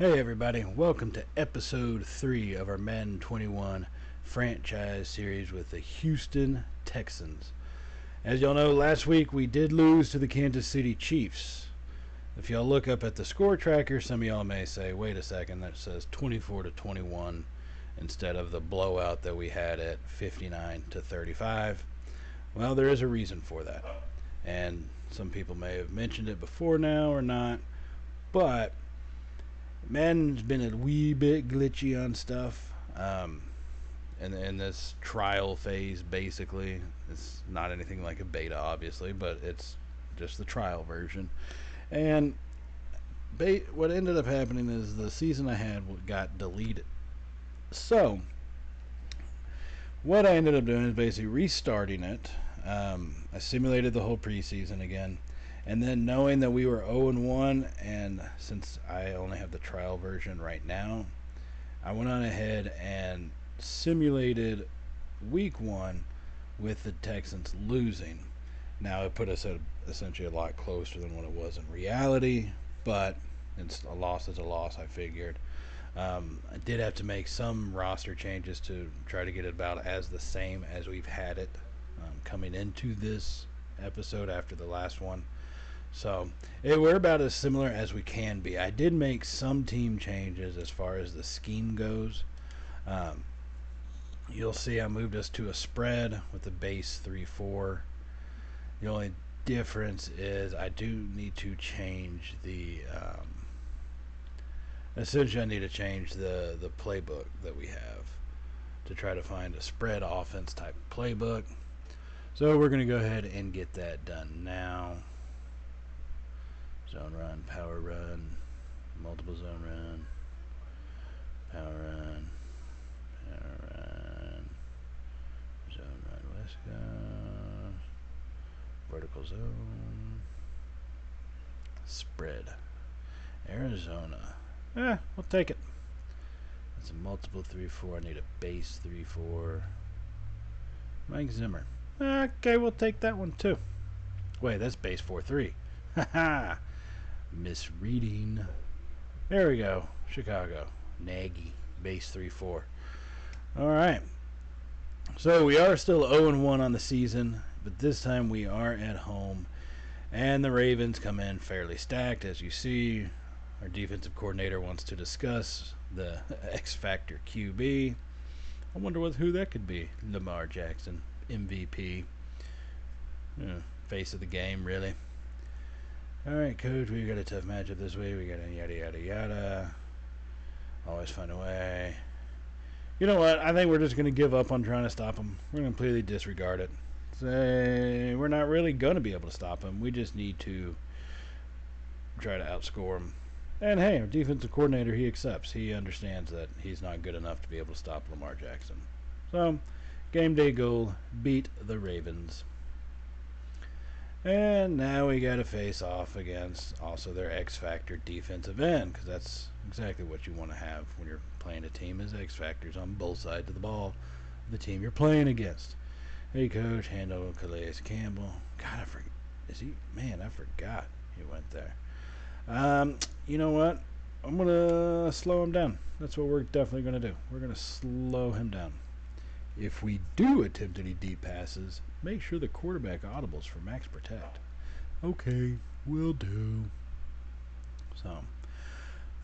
Hey everybody, welcome to episode 3 of our Madden 21 franchise series with the Houston Texans. As y'all know, last week we did lose to the Kansas City Chiefs. If y'all look up at the score tracker, some of y'all may say, wait a second, that says 24-21 instead of the blowout that we had at 59-35. Well, there is a reason for that. And some people may have mentioned it before now or not, but Madden's been a wee bit glitchy on stuff, in this trial phase. Basically, it's not anything like a beta, obviously, but it's just the trial version. And what ended up happening is the season I had got deleted. So what I ended up doing is basically restarting it. I simulated the whole preseason again. And then knowing that we were 0-1, and since I only have the trial version right now, I went on ahead and simulated week 1 with the Texans losing. Now it put us at essentially a lot closer than what it was in reality, but it's a loss is a loss, I figured. I did have to make some roster changes to try to get it about as the same as we've had it coming into this episode after the last one. So we're about as similar as we can be. I did make some team changes as far as the scheme goes. You'll see I moved us to a spread with the base 3-4. The only difference is I do need to change the essentially I need to change the playbook that we have to try to find a spread offense type playbook. So we're going to go ahead and get that done now. Zone run, power run, multiple zone run, power run, zone run, west coast, vertical zone, spread, Arizona. We'll take it. That's a multiple 3-4. I need a base 3-4. Mike Zimmer. Okay, we'll take that one too. Wait, that's base 4-3. Haha. Misreading. There we go. Chicago. Nagy. Base 3-4. Alright. So we are still 0-1 on the season, but this time we are at home. And the Ravens come in fairly stacked. As you see, our defensive coordinator wants to discuss the X Factor QB. I wonder who that could be. Lamar Jackson. MVP. Face of the game, really. Alright, coach, we got a tough matchup this week. We got a yada yada yada. Always find a way. You know what? I think we're just going to give up on trying to stop them. We're going to completely disregard it. Say we're not really going to be able to stop them. We just need to try to outscore them. And hey, our defensive coordinator, he accepts. He understands that he's not good enough to be able to stop Lamar Jackson. So, game day goal, beat the Ravens. And now we got to face off against also their X Factor defensive end, because that's exactly what you want to have when you're playing a team is X Factors on both sides of the ball, the team you're playing against. Hey, coach, handle Calais Campbell. God, I forgot he went there. You know what? I'm going to slow him down. That's what we're definitely going to do. We're going to slow him down. If we do attempt any deep passes, make sure the quarterback audibles for max protect. Okay, will do. So,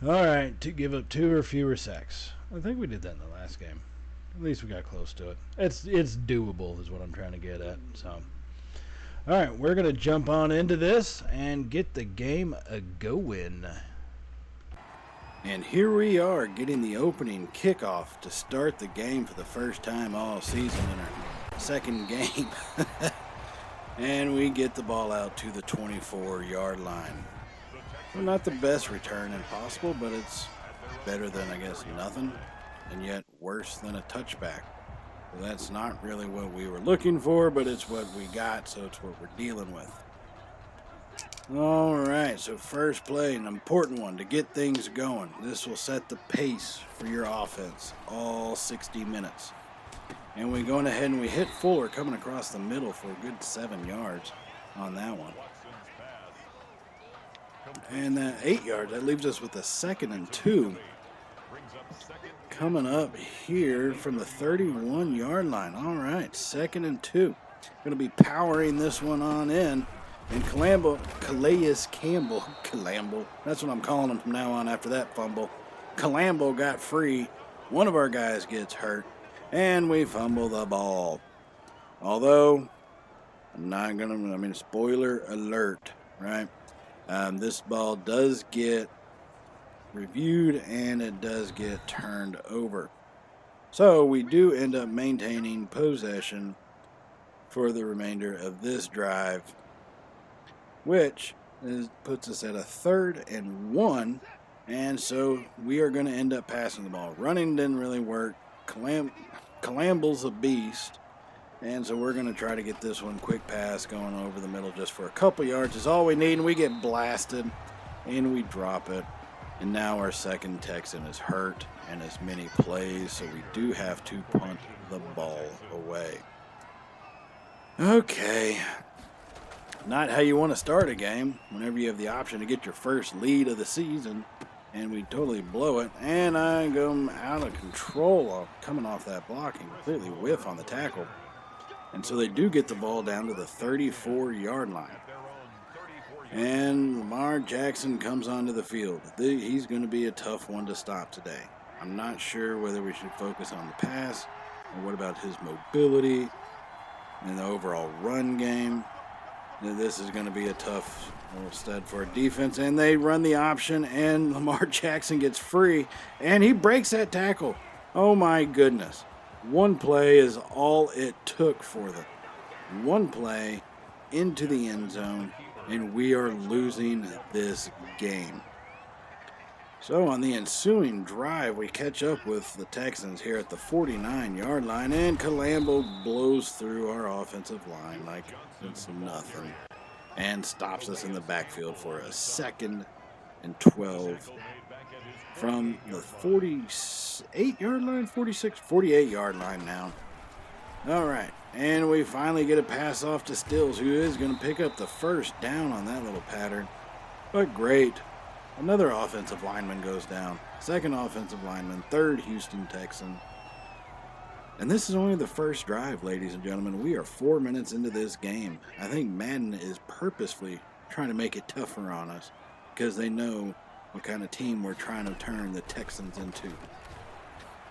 alright, to give up 2 or fewer sacks. I think we did that in the last game. At least we got close to it. It's doable is what I'm trying to get at. So, alright, we're going to jump on into this and get the game a-going. And here we are getting the opening kickoff to start the game for the first time all season in our second game. And we get the ball out to the 24-yard line. Well, not the best return impossible, but it's better than, I guess, nothing, and yet worse than a touchback. Well, that's not really what we were looking for, but it's what we got, so it's what we're dealing with. All right, so first play, an important one to get things going. This will set the pace for your offense all 60 minutes. And we're going ahead and we hit Fuller coming across the middle for a good 7 yards on that one. And that 8 yards, that leaves us with a 2nd and 2. Coming up here from the 31-yard line. All right, 2nd and 2. Going to be powering this one on in. And Calais Campbell, that's what I'm calling him from now on after that fumble. Calambo got free. One of our guys gets hurt. And we fumble the ball. Although, I'm not going to, spoiler alert, right? This ball does get reviewed and it does get turned over. So we do end up maintaining possession for the remainder of this drive, which puts us at a 3rd and 1. And so we are going to end up passing the ball. Running didn't really work. Calamble's a beast. And so we're going to try to get this one quick pass going over the middle just for a couple yards is all we need. And we get blasted and we drop it. And now our second Texan is hurt and as many plays. So we do have to punt the ball away. Okay. Not how you want to start a game whenever you have the option to get your first lead of the season. And we totally blow it. And I go out of control coming off that block and completely whiff on the tackle. And so they do get the ball down to the 34-yard line. And Lamar Jackson comes onto the field. He's going to be a tough one to stop today. I'm not sure whether we should focus on the pass or what about his mobility and the overall run game. This is going to be a tough little stud for a defense. And they run the option, and Lamar Jackson gets free, and he breaks that tackle. Oh, my goodness. One play is all it took for them. One play into the end zone, and we are losing this game. So on the ensuing drive, we catch up with the Texans here at the 49-yard line, and Calambo blows through our offensive line like it's nothing and stops us in the backfield for a 2nd and 12 from the 48-yard line, 48-yard line now. All right, and we finally get a pass off to Stills, who is going to pick up the first down on that little pattern. But great. Another offensive lineman goes down. 2nd offensive lineman, 3rd Houston Texan. And this is only the first drive, ladies and gentlemen. We are 4 minutes into this game. I think Madden is purposefully trying to make it tougher on us because they know what kind of team we're trying to turn the Texans into.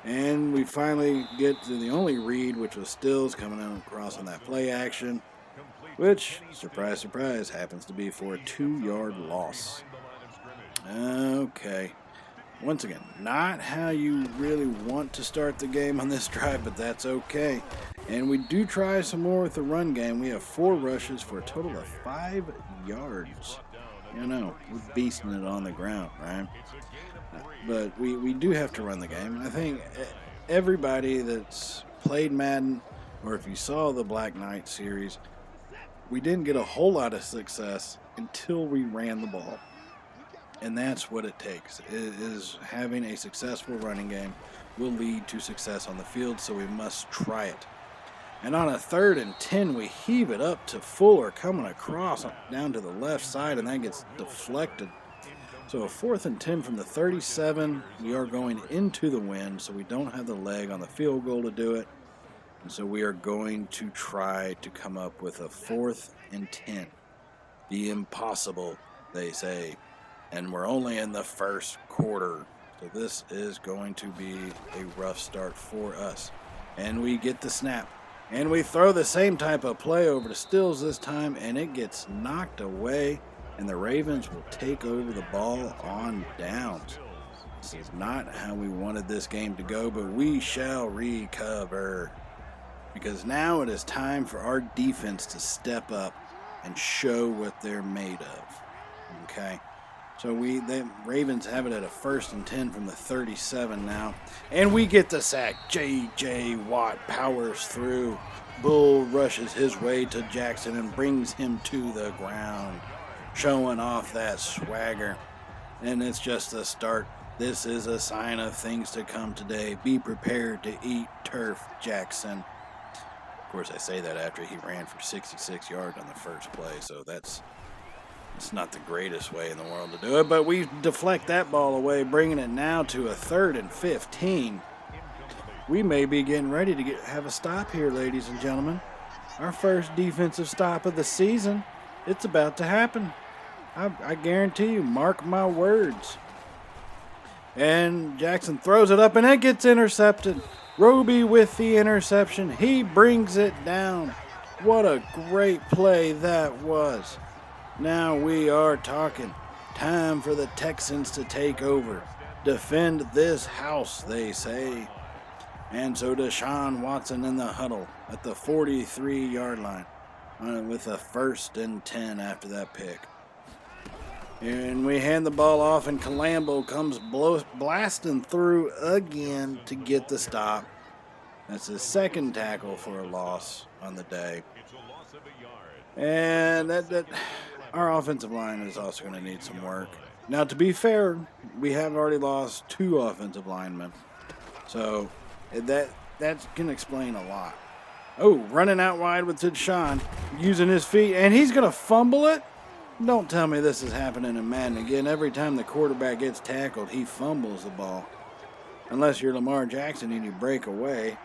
And we finally get to the only read, which was Stills coming out across on that play action, which, surprise, surprise, happens to be for a 2-yard loss. Okay. Once again, not how you really want to start the game on this drive, but that's okay. And we do try some more with the run game. We have 4 rushes for a total of 5 yards. You know, we're beasting it on the ground, right? But we do have to run the game. I think everybody that's played Madden, or if you saw the Black Knight series, we didn't get a whole lot of success until we ran the ball. And that's what it takes, is having a successful running game will lead to success on the field, so we must try it. And on a 3rd and 10, we heave it up to Fuller coming across down to the left side, and that gets deflected. So a 4th and 10 from the 37. We are going into the wind, so we don't have the leg on the field goal to do it. And so we are going to try to come up with a 4th and 10. The impossible, they say. And we're only in the first quarter. So this is going to be a rough start for us. And we get the snap. And we throw the same type of play over to Stills this time, and it gets knocked away. And the Ravens will take over the ball on downs. This is not how we wanted this game to go, but we shall recover. Because now it is time for our defense to step up and show what they're made of. Okay? So the Ravens have it at a 1st and 10 from the 37 now. And we get the sack. J.J. Watt powers through. Bull rushes his way to Jackson and brings him to the ground, showing off that swagger. And it's just a start. This is a sign of things to come today. Be prepared to eat turf, Jackson. Of course, I say that after he ran for 66 yards on the first play, so that's It's not the greatest way in the world to do it, but we deflect that ball away, bringing it now to a 3rd and 15. We may be getting ready to have a stop here, ladies and gentlemen. Our first defensive stop of the season. It's about to happen. I guarantee you, mark my words. And Jackson throws it up, and it gets intercepted. Roby with the interception. He brings it down. What a great play that was. Now we are talking. Time for the Texans to take over. Defend this house, they say. And so Deshaun Watson in the huddle at the 43-yard line with a 1st and 10 after that pick. And we hand the ball off, and Calambo comes blasting through again to get the stop. That's his 2nd tackle for a loss on the day. And our offensive line is also going to need some work. Now, to be fair, we have already lost 2 offensive linemen. So that can explain a lot. Oh, running out wide with Deshaun, using his feet, and he's going to fumble it? Don't tell me this is happening in Madden again. Every time the quarterback gets tackled, he fumbles the ball. Unless you're Lamar Jackson and you break away.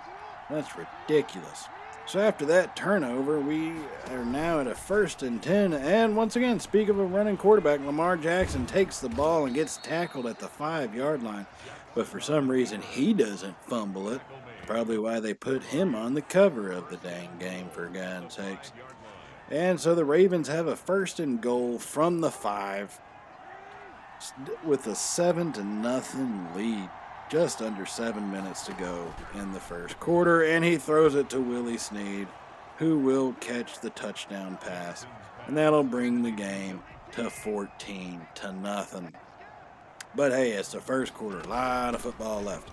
That's ridiculous. So after that turnover, we are now at a 1st and 10. And once again, speak of a running quarterback, Lamar Jackson takes the ball and gets tackled at the 5-yard line. But for some reason, he doesn't fumble it. Probably why they put him on the cover of the dang game, for God's sakes. And so the Ravens have a 1st and goal from the 5 with a 7-0 lead. Just under 7 minutes to go in the first quarter, and he throws it to Willie Snead, who will catch the touchdown pass, and that'll bring the game to 14-0. But hey, it's the first quarter, a lot of football left,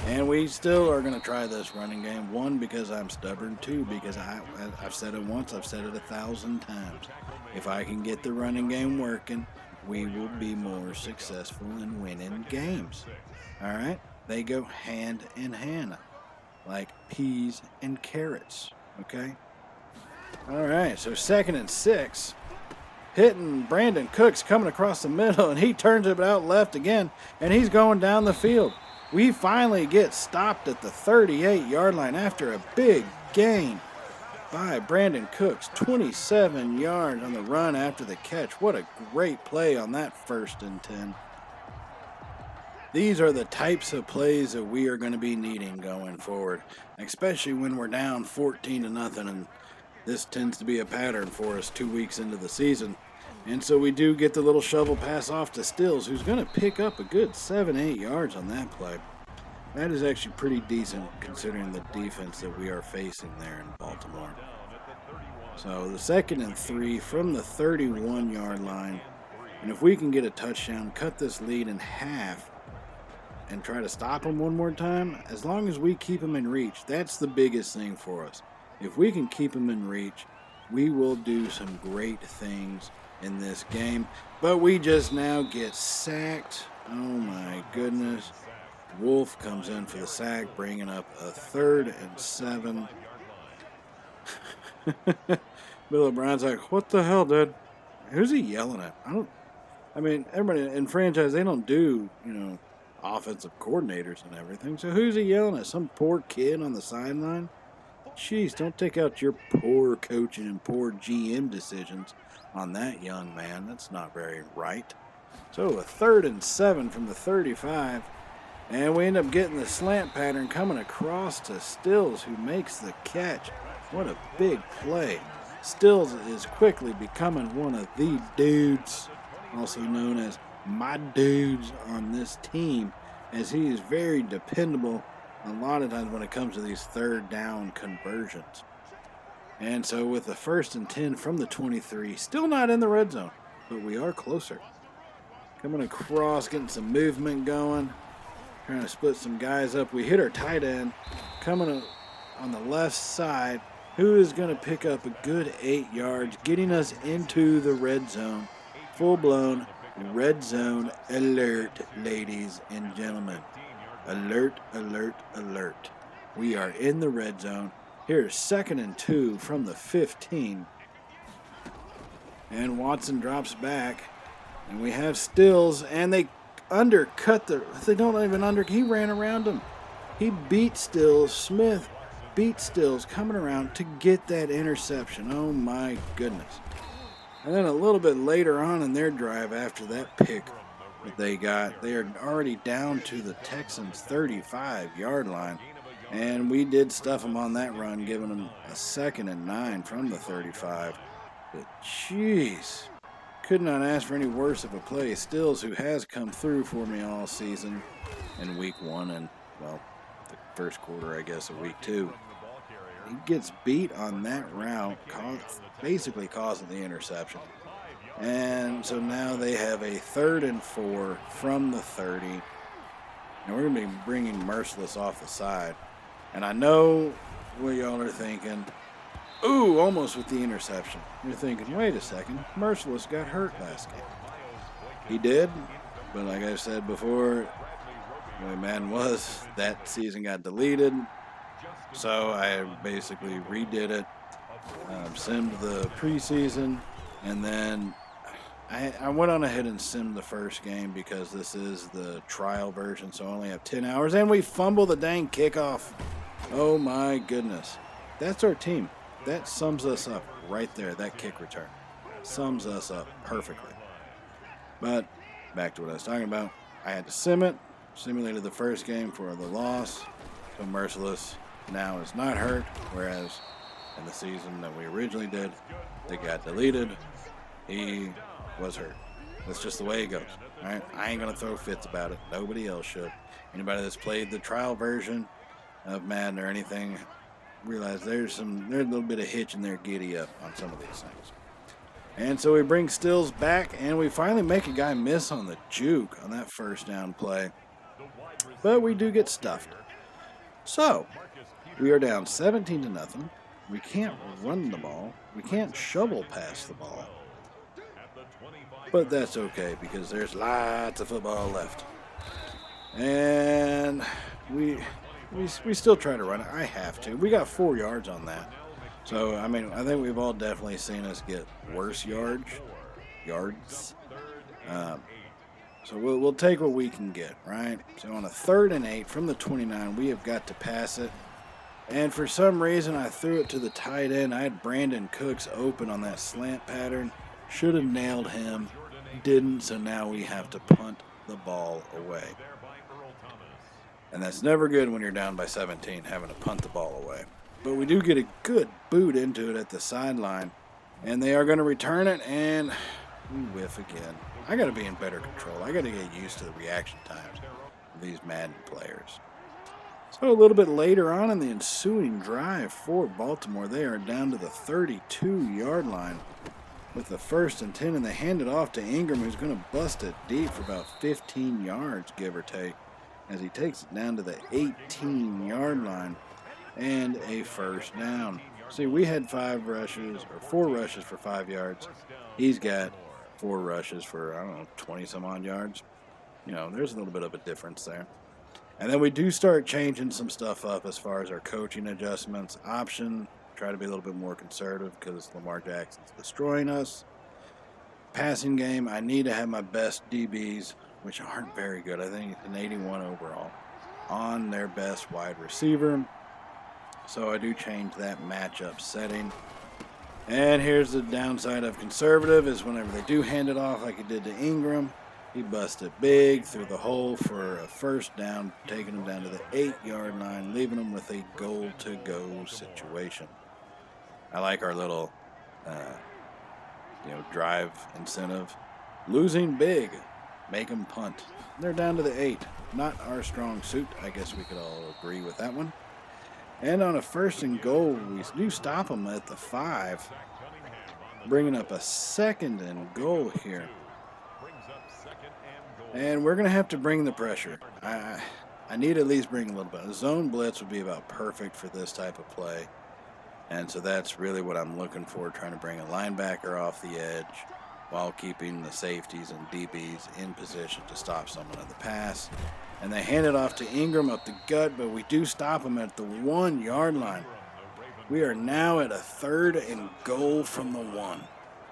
and we still are going to try this running game. 1, because I'm stubborn. 2, because I've said it once, I've said it 1,000 times. If I can get the running game working, we will be more successful in winning games. All right? They go hand in hand, like peas and carrots, okay? All right, so 2nd and 6. Hitting Brandon Cooks coming across the middle, and he turns it out left again, and he's going down the field. We finally get stopped at the 38-yard line after a big gain by Brandon Cooks. 27 yards on the run after the catch. What a great play on that 1st and 10. These are the types of plays that we are going to be needing going forward, especially when we're down 14-0, and this tends to be a pattern for us 2 weeks into the season. And so we do get the little shovel pass off to Stills, who's going to pick up a good 7-8 yards on that play. That is actually pretty decent considering the defense that we are facing there in Baltimore. So the 2nd and 3 from the 31-yard line. And if we can get a touchdown, cut this lead in half, and try to stop them one more time, as long as we keep them in reach, that's the biggest thing for us. If we can keep them in reach, we will do some great things in this game. But we just now get sacked. Oh my goodness. Wolf comes in for the sack, bringing up a 3rd and 7. Bill O'Brien's like, what the hell, dude? Who's he yelling at? I mean, everybody in franchise, they don't do, offensive coordinators and everything. So who's he yelling at? Some poor kid on the sideline? Jeez, don't take out your poor coaching and poor GM decisions on that young man. That's not very right. So a 3rd and 7 from the 35. And we end up getting the slant pattern coming across to Stills, who makes the catch. What a big play. Stills is quickly becoming one of the dudes, also known as my dudes on this team, as he is very dependable a lot of times when it comes to these 3rd down conversions. And so with the 1st and 10 from the 23, still not in the red zone, but we are closer. Coming across, getting some movement going, trying to split some guys up. We hit our tight end coming on the left side, who is going to pick up a good 8 yards, getting us into the red zone. Full-blown red zone alert, ladies and gentlemen. Alert, alert, alert. We are in the red zone. Here's 2nd and 2 from the 15. And Watson drops back. And we have Stills, and they undercut they don't even he ran around him. He beat Stills. Smith beat Stills coming around to get that interception. Oh my goodness. And then a little bit later on in their drive after that pick that they got, they are already down to the Texans' 35-yard line. And we did stuff them on that run, giving them a 2nd and 9 from the 35. But jeez, could not ask for any worse of a play. Stills, who has come through for me all season in week 1 and, well, the first quarter, I guess, of week 2. He gets beat on that route, basically causing the interception. And so now they have a 3rd and 4 from the 30. And we're going to be bringing Merciless off the side. And I know what y'all are thinking. Ooh, almost with the interception. You're thinking, wait a second, Merciless got hurt last game. He did, but like I said before, the way Madden was, that season got deleted. So I basically redid it, simmed the preseason, and then I went on ahead and simmed the first game because this is the trial version, so I only have 10 hours, and we fumble the dang kickoff. Oh my goodness. That's our team. That sums us up right there, that kick return. Sums us up perfectly. But back to what I was talking about. I had to sim it, simulated the first game for the loss, so Merciless now is not hurt, whereas in the season that we originally did, it got deleted. He was hurt. That's just the way it goes. All right? I ain't going to throw fits about it. Nobody else should. Anybody that's played the trial version of Madden or anything, realize there's a little bit of hitch in their giddy up on some of these things. And so we bring Stills back, and we finally make a guy miss on the juke on that first down play. But we do get stuffed. So we are down 17-0. We can't run the ball. We can't shovel past the ball. But that's okay because there's lots of football left. And we still try to run it. I have to. We got 4 yards on that. So, I mean, I think we've all definitely seen us get worse yards. So we'll take what we can get, right? So on a 3rd and 8 from the 29, we have got to pass it. And for some reason, I threw it to the tight end. I had Brandon Cooks open on that slant pattern. Should have nailed him. Didn't, so now we have to punt the ball away. And that's never good when you're down by 17, having to punt the ball away. But we do get a good boot into it at the sideline. And they are going to return it, and we whiff again. I got to be in better control. I got to get used to the reaction times of these Madden players. So a little bit later on in the ensuing drive for Baltimore, they are down to the 32-yard line with the 1st and 10, and they hand it off to Ingram, who's going to bust it deep for about 15 yards, give or take, as he takes it down to the 18-yard line and a 1st down. See, we had 4 rushes for 5 yards. He's got 4 rushes for, 20-some-odd yards. You know, there's a little bit of a difference there. And then we do start changing some stuff up as far as our coaching adjustments. Option, try to be a little bit more conservative because Lamar Jackson's destroying us. Passing game, I need to have my best DBs, which aren't very good. I think it's an 81 overall, on their best wide receiver. So I do change that matchup setting. And here's the downside of conservative is whenever they do hand it off like he did to Ingram, he busted big through the hole for a 1st down, taking him down to the 8-yard line, leaving him with a goal-to-go situation. I like our little, drive incentive. Losing big, make them punt. They're down to the 8. Not our strong suit. I guess we could all agree with that one. And on a 1st and goal, we do stop them at the 5, bringing up a 2nd and goal here. And we're going to have to bring the pressure. I need to at least bring a little bit. A zone blitz would be about perfect for this type of play. And so that's really what I'm looking for, trying to bring a linebacker off the edge while keeping the safeties and DBs in position to stop someone in the pass. And they hand it off to Ingram up the gut, but we do stop him at the 1-yard line. We are now at a 3rd and goal from the 1.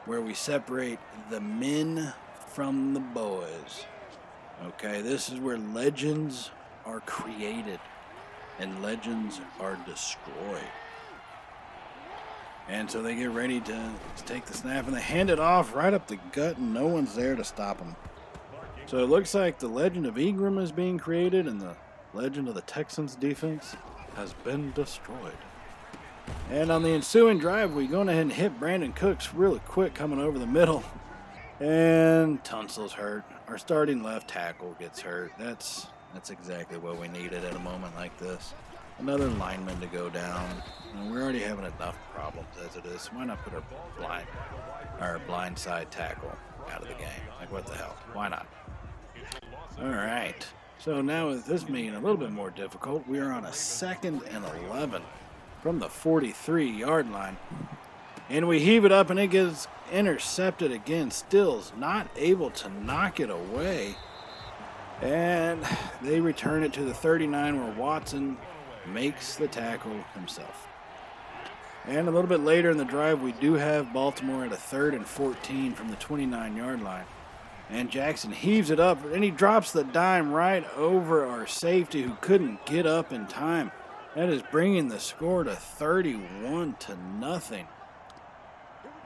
where we separate the men from the boys. Okay, this is where legends are created and legends are destroyed. And so they get ready to take the snap, and they hand it off right up the gut, and no one's there to stop them. So it looks like the legend of Ingram is being created, and the legend of the Texans defense has been destroyed. And on the ensuing drive, we go ahead and hit Brandon Cooks really quick coming over the middle. And Tunsil's hurt. Our starting left tackle gets hurt. That's exactly what we needed at a moment like this. Another lineman to go down. And we're already having enough problems as it is. Why not put our blind side tackle out of the game? Like, what the hell? Why not? All right. So now with this being a little bit more difficult, we are on a 2nd and 11 from the 43-yard line. And we heave it up, and it gets intercepted again. Stills not able to knock it away. And they return it to the 39, where Watson makes the tackle himself. And a little bit later in the drive, we do have Baltimore at a 3rd and 14 from the 29-yard line. And Jackson heaves it up, and he drops the dime right over our safety, who couldn't get up in time. That is bringing the score to 31-0.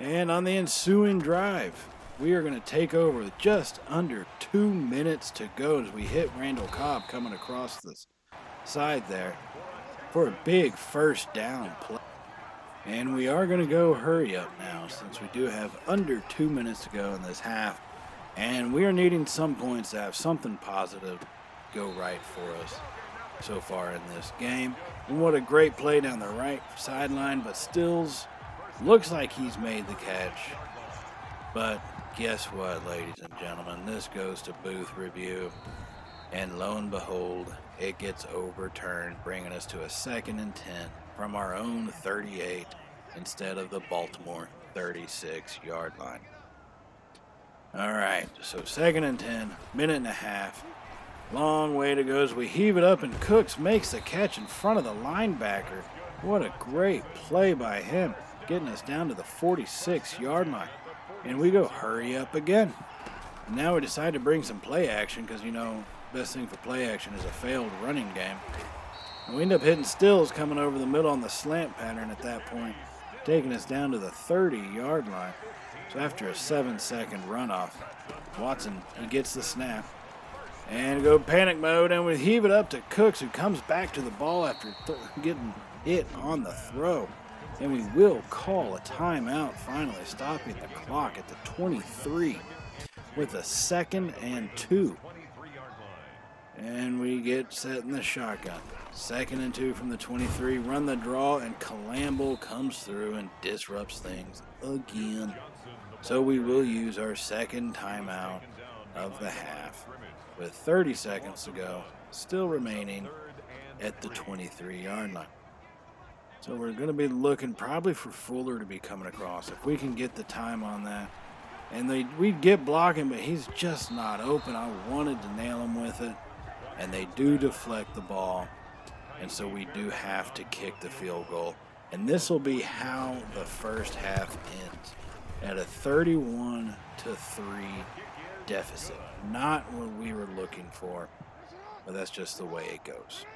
And on the ensuing drive, we are going to take over with just under 2 minutes to go as we hit Randall Cobb coming across the side there for a big first down play. And we are going to go hurry up now, since we do have under 2 minutes to go in this half. And we are needing some points to have something positive go right for us so far in this game. And what a great play down the right sideline, but Stills looks like he's made the catch. But guess what, ladies and gentlemen? This goes to booth review. And lo and behold, it gets overturned, bringing us to a 2nd and 10 from our own 38 instead of the Baltimore 36-yard line. All right, so 2nd and 10, minute and a half. Long way to go as we heave it up, and Cooks makes the catch in front of the linebacker. What a great play by him, getting us down to the 46-yard line. And we go hurry up again. And now we decide to bring some play action because, best thing for play action is a failed running game. And we end up hitting Stills coming over the middle on the slant pattern at that point, taking us down to the 30-yard line. So after a 7-second runoff, Watson, he gets the snap. And go panic mode, and we heave it up to Cooks, who comes back to the ball after getting hit on the throw. And we will call a timeout, finally stopping the clock at the 23 with a 2nd and 2. And we get set in the shotgun. 2nd and 2 from the 23, run the draw, and Calamble comes through and disrupts things again. So we will use our 2nd timeout of the half with 30 seconds to go, still remaining at the 23-yard line. So we're going to be looking probably for Fuller to be coming across. If we can get the time on that. And we'd get blocking, but he's just not open. I wanted to nail him with it. And they do deflect the ball. And so we do have to kick the field goal. And this will be how the first half ends. At a 31-3 deficit. Not what we were looking for, but that's just the way it goes.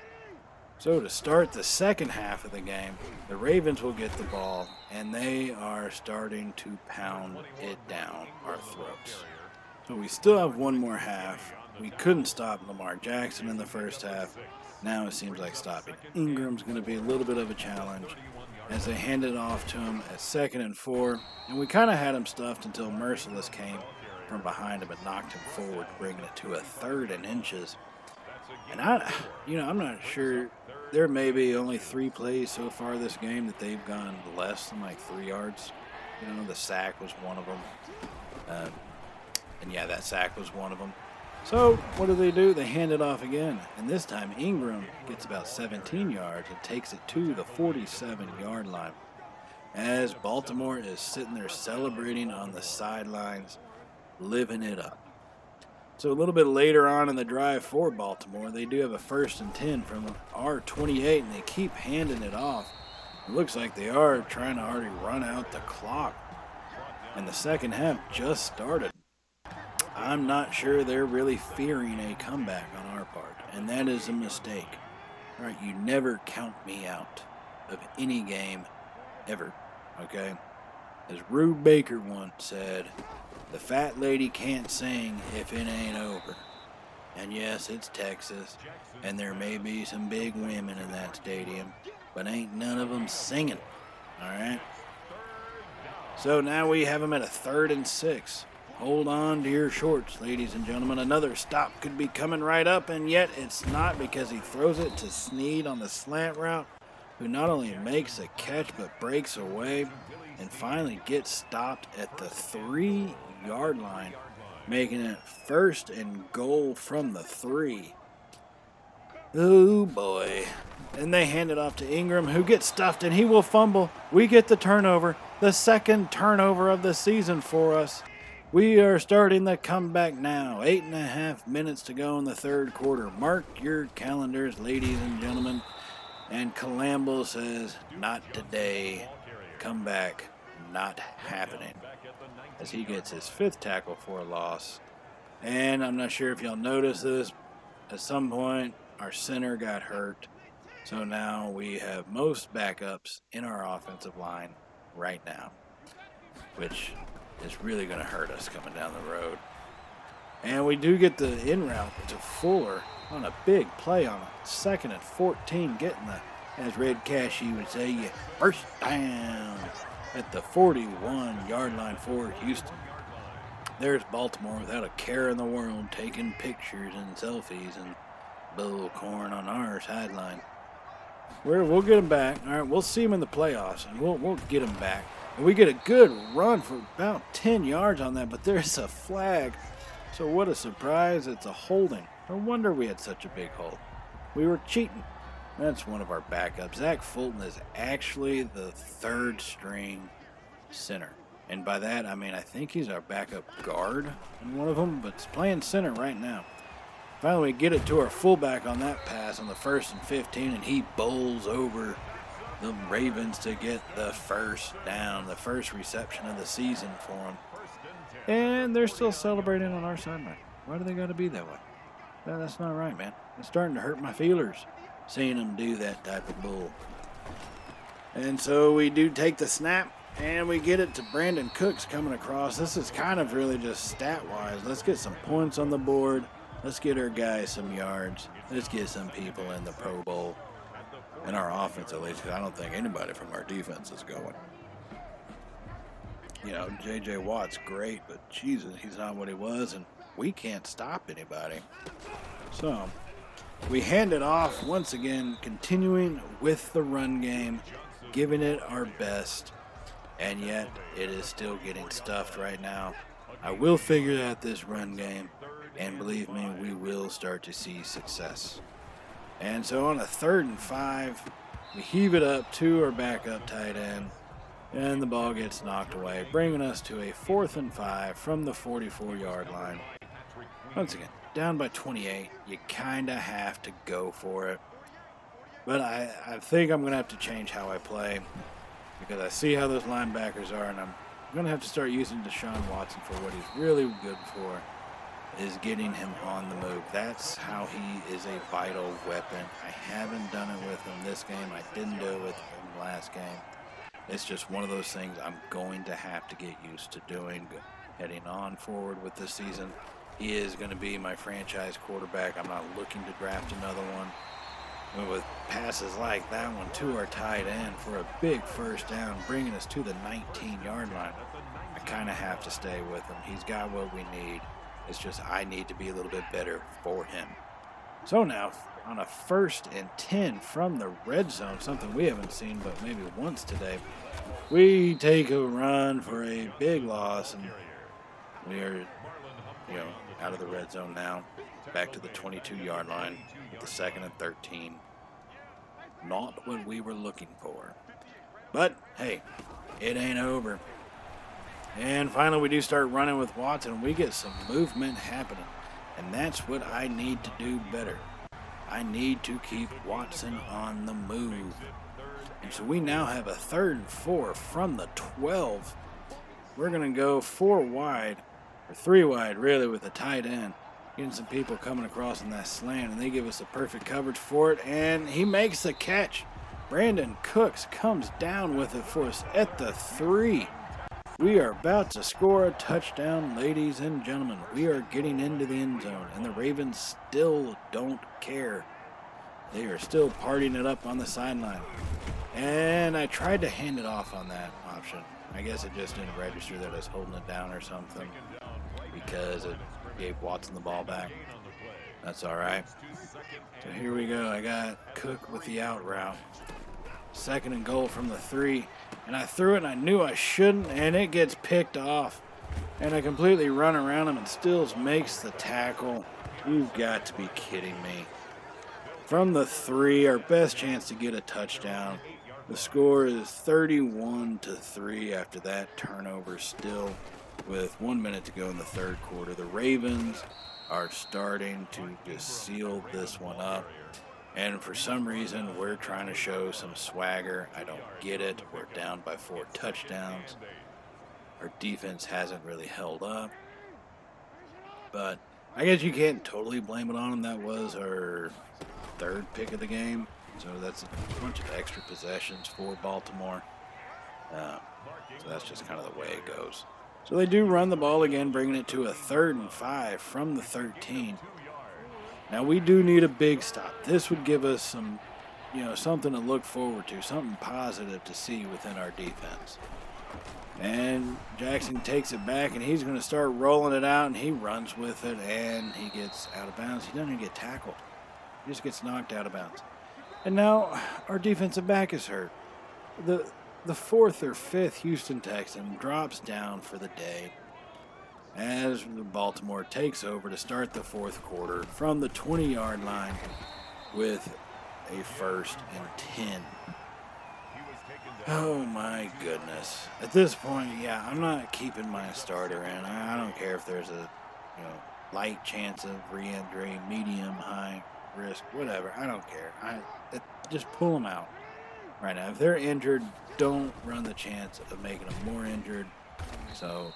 So to start the second half of the game, the Ravens will get the ball, and they are starting to pound it down our throats. So we still have one more half. We couldn't stop Lamar Jackson in the first half. Now it seems like stopping Ingram's going to be a little bit of a challenge as they hand it off to him at 2nd and 4. And we kind of had him stuffed until Merciless came from behind him and knocked him forward, bringing it to a 3rd and inches. And I'm not sure. There may be only 3 plays so far this game that they've gone less than like 3 yards. The sack was one of them. That sack was one of them. So what do? They hand it off again. And this time Ingram gets about 17 yards and takes it to the 47-yard line. As Baltimore is sitting there celebrating on the sidelines, living it up. So a little bit later on in the drive for Baltimore, they do have a 1st and 10 from our 28, and they keep handing it off. It looks like they are trying to already run out the clock. And the second half just started. I'm not sure they're really fearing a comeback on our part, and that is a mistake. All right, you never count me out of any game ever, okay? As Rube Baker once said, the fat lady can't sing if it ain't over. And yes, it's Texas, and there may be some big women in that stadium, but ain't none of them singing, all right? So now we have them at a 3rd and 6. Hold on to your shorts, ladies and gentlemen. Another stop could be coming right up, and yet it's not, because he throws it to Snead on the slant route, who not only makes a catch but breaks away and finally gets stopped at the 3-yard line, making it 1st and goal from the 3. Oh boy. And they hand it off to Ingram, who gets stuffed, and he will fumble. We get the turnover, the 2nd turnover of the season for us. We are starting the comeback now. 8.5 minutes to go in the 3rd quarter. Mark your calendars, ladies and gentlemen. And Calamble says, not today. Comeback not happening. As he gets his 5th tackle for a loss. And I'm not sure if y'all noticed this. At some point, our center got hurt. So now we have most backups in our offensive line right now, which is really going to hurt us coming down the road. And we do get the in route to Fuller on a big play on a 2nd and 14, getting the, as Red Cashy would say, you first down at the 41-yard line for Houston. There's Baltimore without a care in the world, taking pictures and selfies and bullcorn on our sideline. We'll get him back. All right, we'll see him in the playoffs, and we'll get him back. And we get a good run for about 10 yards on that, but there's a flag. So what a surprise. It's a holding. No wonder we had such a big hold. We were cheating. That's one of our backups. Zach Fulton is actually the 3rd string center. And by that, I mean, I think he's our backup guard in one of them, but he's playing center right now. Finally, we get it to our fullback on that pass on the 1st and 15, and he bowls over the Ravens to get the 1st down, the 1st reception of the season for them. And they're still celebrating on our sideline. Why do they got to be that way? That's not right, man. It's starting to hurt my feelers seeing them do that type of bull. And so we do take the snap, and we get it to Brandon Cooks coming across. This is kind of really just stat-wise. Let's get some points on the board. Let's get our guys some yards. Let's get some people in the Pro Bowl. In our offense, at least, because I don't think anybody from our defense is going. You know, J.J. Watt's great, but Jesus, he's not what he was, and we can't stop anybody. So, we hand it off once again, continuing with the run game, giving it our best, and yet it is still getting stuffed right now. I will figure out this run game, and believe me, we will start to see success. And so on a 3rd and 5, we heave it up to our backup tight end, and the ball gets knocked away, bringing us to a 4th and 5 from the 44-yard line. Once again, down by 28, you kind of have to go for it. But I think I'm going to have to change how I play, because I see how those linebackers are, and I'm going to have to start using Deshaun Watson for what he's really good for, is getting him on the move. That's how he is a vital weapon. I haven't done it with him this game. I didn't do it with him last game. It's just one of those things I'm going to have to get used to doing heading on forward with this season. He is going to be my franchise quarterback. I'm not looking to draft another one. And with passes like that one to our tight end for a big 1st down, bringing us to the 19-yard line, I kind of have to stay with him. He's got what we need. It's just I need to be a little bit better for him. So now, on a 1st and 10 from the red zone, something we haven't seen but maybe once today, we take a run for a big loss, and we are, out of the red zone now, back to the 22-yard line with the 2nd and 13. Not what we were looking for. But, hey, it ain't over. And finally, we do start running with Watson. We get some movement happening. And that's what I need to do better. I need to keep Watson on the move. And so we now have a 3rd and 4 from the 12. we're going to go 4 wide, or 3 wide, really, with a tight end. Getting some people coming across in that slant, and they give us a perfect coverage for it, and he makes the catch. Brandon Cooks comes down with it for us at the 3. We are about to score a touchdown, ladies and gentlemen. We are getting into the end zone, and the Ravens still don't care. They are still partying it up on the sideline. And I tried to hand it off on that option. I guess it just didn't register that I was holding it down or something, because it gave Watson the ball back. That's all right. So here we go. I got Cook with the out route. 2nd and goal from the 3. And I threw it, and I knew I shouldn't, and it gets picked off. And I completely run around him, and Stills makes the tackle. You've got to be kidding me. From the 3, our best chance to get a touchdown. The score is 31-3 after that turnover still, with 1 minute to go in the 3rd quarter. The Ravens are starting to just seal this one up. And for some reason, we're trying to show some swagger. I don't get it. We're down by 4 touchdowns. Our defense hasn't really held up. But I guess you can't totally blame it on them. That was our 3rd pick of the game. So that's a bunch of extra possessions for Baltimore. So that's just kind of the way it goes. So they do run the ball again, bringing it to a 3rd and 5 from the 13. Now we do need a big stop. This would give us some, something to look forward to, something positive to see within our defense. And Jackson takes it back, and he's going to start rolling it out, and he runs with it, and he gets out of bounds. He doesn't even get tackled. He just gets knocked out of bounds. And now our defensive back is hurt. The 4th or 5th Houston Texan drops down for the day as Baltimore takes over to start the 4th quarter from the 20-yard line with a 1st and 10. Oh my goodness. At this point, yeah, I'm not keeping my starter in. I don't care if there's a light chance of re-injury, medium, high risk, whatever. I don't care. Just pull them out right now. If they're injured, don't run the chance of making them more injured. So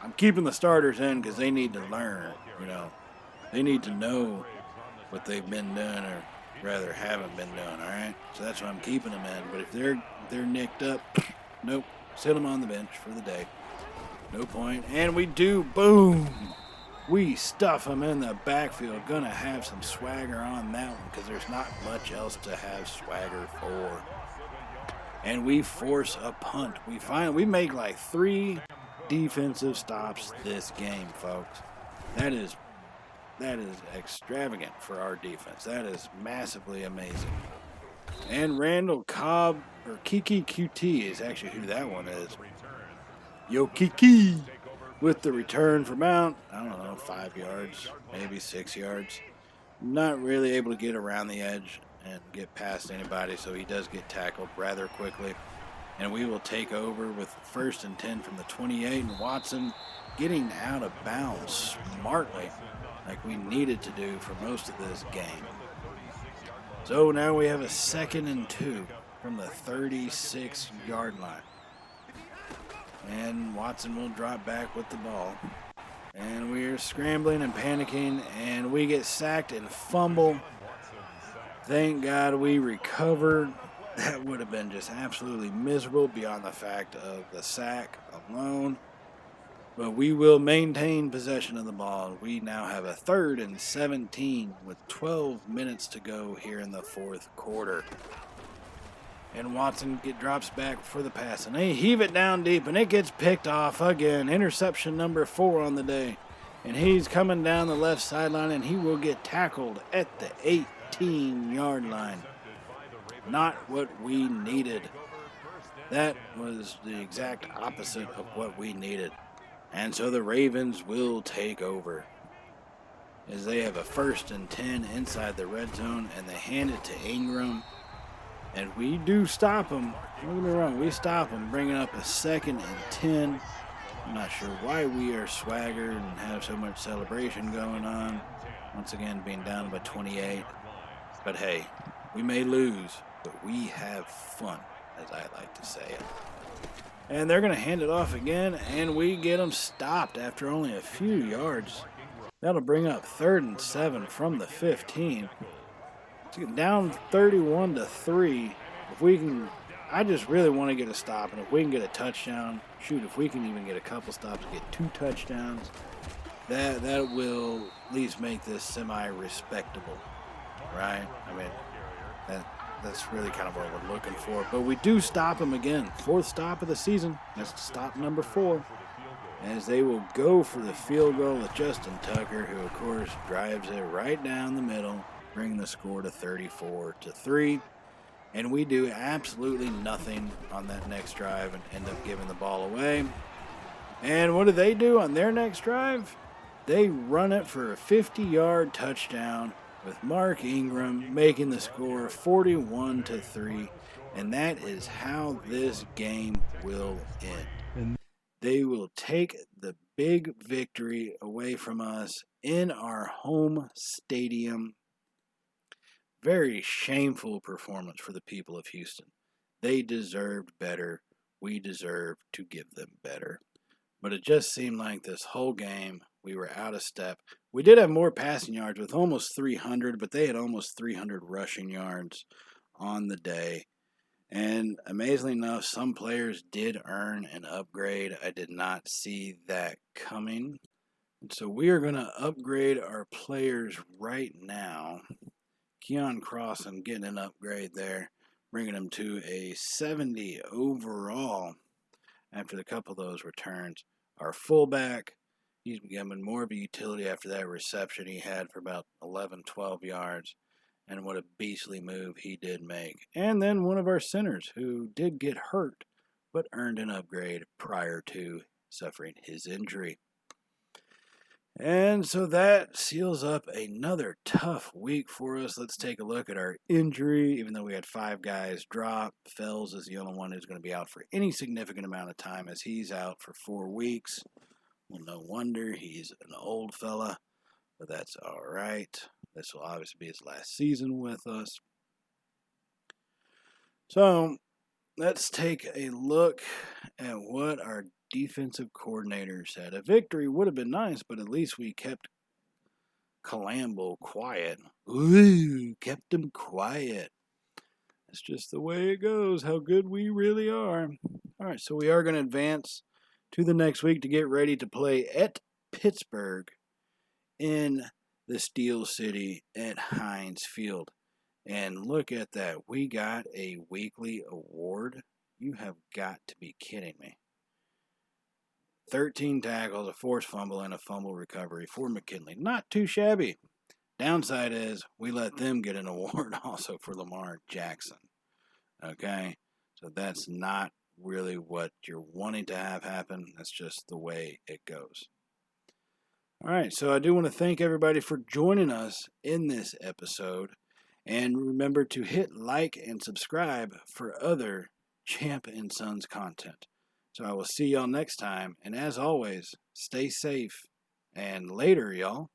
I'm keeping the starters in because they need to learn, They need to know what they've been doing, or rather haven't been doing, all right? So that's why I'm keeping them in. But if they're nicked up, nope, sit them on the bench for the day. No point. And we do, boom! We stuff them in the backfield. Gonna have some swagger on that one because there's not much else to have swagger for. And we force a punt. We make like 3 defensive stops this game, folks. That is extravagant for our defense. That is massively amazing. And Randall Cobb, or Kiki QT is actually who that one is. Yo, Kiki! With the return for about, 5 yards, maybe 6 yards. Not really able to get around the edge and get past anybody, so he does get tackled rather quickly. And we will take over with 1st and 10 from the 28, and Watson getting out of bounds smartly, like we needed to do for most of this game. So now we have a 2nd and 2 from the 36-yard line. And Watson will drop back with the ball. And we're scrambling and panicking, and we get sacked and fumble. Thank God we recovered. That would have been just absolutely miserable beyond the fact of the sack alone. But we will maintain possession of the ball. We now have a 3rd and 17 with 12 minutes to go here in the 4th quarter. And Watson drops back for the pass, and they heave it down deep, and it gets picked off again. Interception number 4 on the day. And he's coming down the left sideline, and he will get tackled at the 18-yard line. Not what we needed. That was the exact opposite of what we needed. And so the Ravens will take over, as they have a 1st and 10 inside the red zone, and they hand it to Ingram. And we do stop them. Don't get me wrong, we stop them, bringing up a 2nd and 10. I'm not sure why we are swaggered and have so much celebration going on. Once again, being down by 28. But hey, we may lose, but we have fun, as I like to say it. And they're going to hand it off again, and we get them stopped after only a few yards. That'll bring up 3rd and 7 from the 15. Down 31-3. If we can, I just really want to get a stop, and if we can get a touchdown, shoot, if we can even get a couple stops, get 2 touchdowns, that will at least make this semi-respectable, right? I mean, that's really kind of what we're looking for. But we do stop them again. 4th stop of the season. That's stop number 4. As they will go for the field goal with Justin Tucker, who, of course, drives it right down the middle, bringing the score to 34-3. And we do absolutely nothing on that next drive and end up giving the ball away. And what do they do on their next drive? They run it for a 50-yard touchdown with Mark Ingram making the score 41-3. And that is how this game will end. They will take the big victory away from us in our home stadium. Very shameful performance for the people of Houston. They deserved better. We deserve to give them better. But it just seemed like this whole game we were out of step. We did have more passing yards with almost 300, but they had almost 300 rushing yards on the day. And amazingly enough, some players did earn an upgrade. I did not see that coming. And so we are going to upgrade our players right now. Keon Crossan getting an upgrade there, bringing him to a 70 overall after a couple of those returns. Our fullback, he's becoming more of a utility after that reception he had for about 11, 12 yards. And what a beastly move he did make. And then one of our centers who did get hurt, but earned an upgrade prior to suffering his injury. And so that seals up another tough week for us. Let's take a look at our injury. Even though we had 5 guys drop, Fells is the only one who's going to be out for any significant amount of time, as he's out for 4 weeks. Well, no wonder. He's an old fella, but that's all right. This will obviously be his last season with us. So let's take a look at what our defensive coordinator said. A victory would have been nice, but at least we kept Calambo quiet. Ooh, kept him quiet. That's just the way it goes, how good we really are. All right, so we are going to advance to the next week to get ready to play at Pittsburgh in the Steel City at Heinz Field. And look at that. We got a weekly award. You have got to be kidding me. 13 tackles, a forced fumble, and a fumble recovery for McKinley. Not too shabby. Downside is we let them get an award also for Lamar Jackson. Okay? So that's not really what you're wanting to have happen. That's just the way it goes. All right, so I do want to thank everybody for joining us in this episode. And remember to hit like and subscribe for other Champ and Sons content. So I will see y'all next time. And as always, stay safe. And later, y'all.